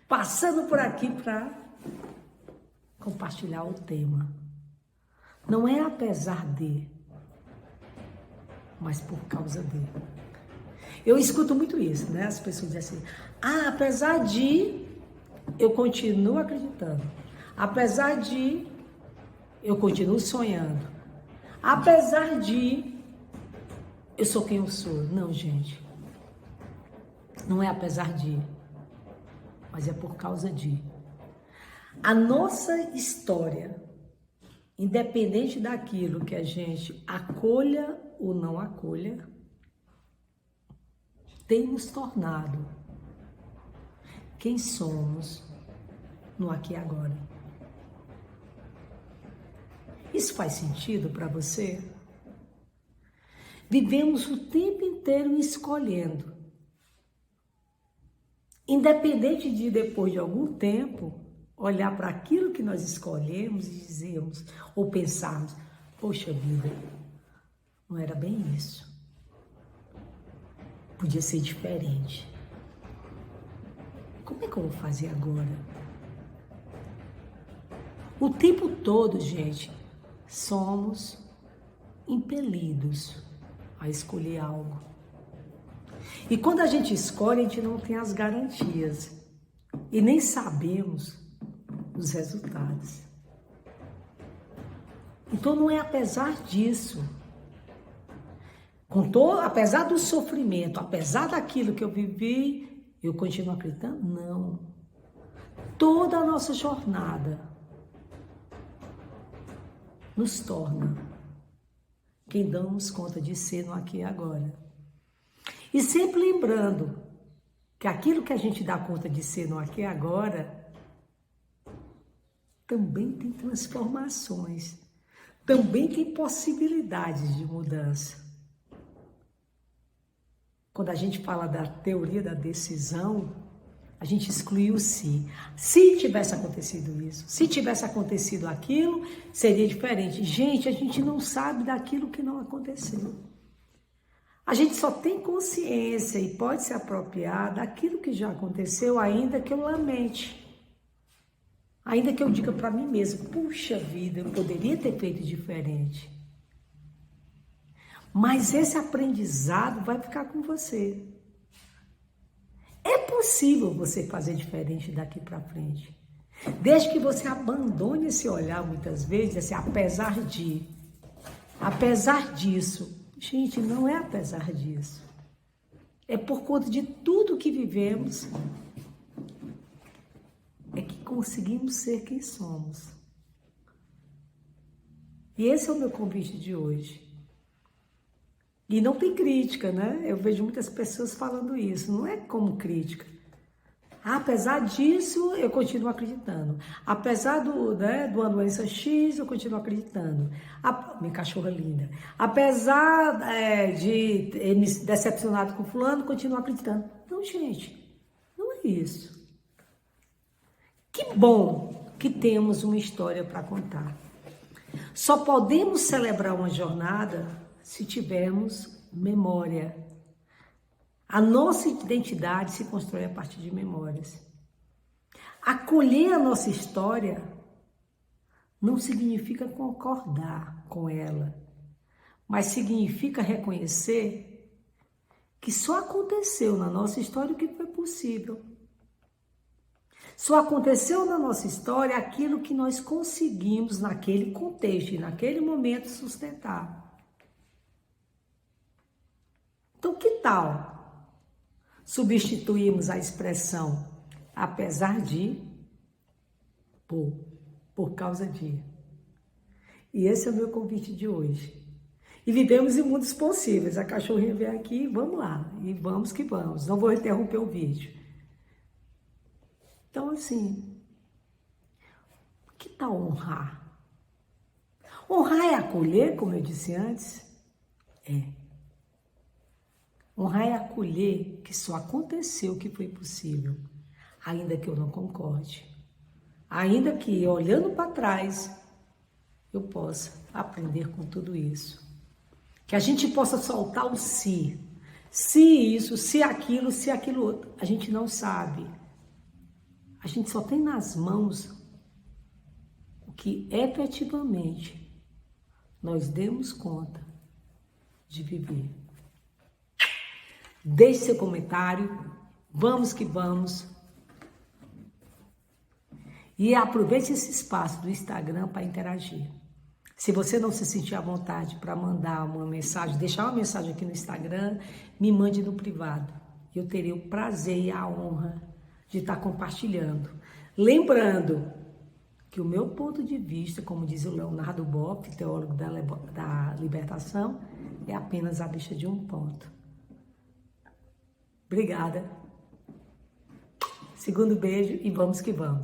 passando por aqui para compartilhar o tema. Não é apesar de, mas por causa de. Eu escuto muito isso, né? As pessoas dizem assim, apesar de, eu continuo acreditando. Apesar de, eu continuo sonhando. Apesar de, eu sou quem eu sou. Não, gente. Não é apesar de, mas é por causa de. A nossa história, independente daquilo que a gente acolha ou não acolha, tem nos tornado quem somos no aqui e agora. Isso faz sentido para você? Vivemos o tempo inteiro escolhendo. Independente de depois de algum tempo, olhar para aquilo que nós escolhemos e dizermos, ou pensarmos, poxa vida, não era bem isso. Podia ser diferente. Como é que eu vou fazer agora? O tempo todo, gente, somos impelidos a escolher algo. E quando a gente escolhe, a gente não tem as garantias e nem sabemos os resultados. Então não é apesar disso, apesar do sofrimento, apesar daquilo que eu vivi, eu continuo acreditando? Não. Toda a nossa jornada nos torna quem damos conta de ser no aqui e agora. E sempre lembrando que aquilo que a gente dá conta de ser no aqui e agora também tem transformações, também tem possibilidades de mudança. Quando a gente fala da teoria da decisão, a gente exclui o se. Se tivesse acontecido isso, se tivesse acontecido aquilo, seria diferente. Gente, a gente não sabe daquilo que não aconteceu. A gente só tem consciência e pode se apropriar daquilo que já aconteceu, ainda que eu lamente. Ainda que eu diga para mim mesmo, puxa vida, eu poderia ter feito diferente. Mas esse aprendizado vai ficar com você. É possível você fazer diferente daqui para frente. Desde que você abandone esse olhar muitas vezes, assim, apesar disso. Gente, não é apesar disso. É por conta de tudo que vivemos é que conseguimos ser quem somos. E esse é o meu convite de hoje. E não tem crítica, né? Eu vejo muitas pessoas falando isso. Não é como crítica. Apesar disso, eu continuo acreditando. Apesar de uma doença X, eu continuo acreditando. Minha cachorra linda. Apesar de ter me decepcionado com fulano, eu continuo acreditando. Não, gente, não é isso. Que bom que temos uma história para contar. Só podemos celebrar uma jornada se tivermos memória. A nossa identidade se constrói a partir de memórias. Acolher a nossa história não significa concordar com ela, mas significa reconhecer que só aconteceu na nossa história o que foi possível. Só aconteceu na nossa história aquilo que nós conseguimos naquele contexto e naquele momento sustentar. Então, que tal substituirmos a expressão apesar de por causa de? E esse é o meu convite de hoje. E vivemos em mundos possíveis. A cachorrinha veio aqui, vamos lá. E vamos que vamos. Não vou interromper o vídeo. Então, assim, que tal honrar? Honrar é acolher, como eu disse antes? É. Honrar é acolher que só aconteceu o que foi possível, ainda que eu não concorde. Ainda que, olhando para trás, eu possa aprender com tudo isso. Que a gente possa soltar o se. Se isso, se aquilo outro. A gente não sabe. A gente só tem nas mãos o que efetivamente nós demos conta de viver. Deixe seu comentário, vamos que vamos. E aproveite esse espaço do Instagram para interagir. Se você não se sentir à vontade para mandar uma mensagem, deixar uma mensagem aqui no Instagram, me mande no privado. Eu terei o prazer e a honra de estar compartilhando. Lembrando que o meu ponto de vista, como diz o Leonardo Boff, teólogo da libertação, é apenas a vista de um ponto. Obrigada. Segundo beijo e vamos que vamos.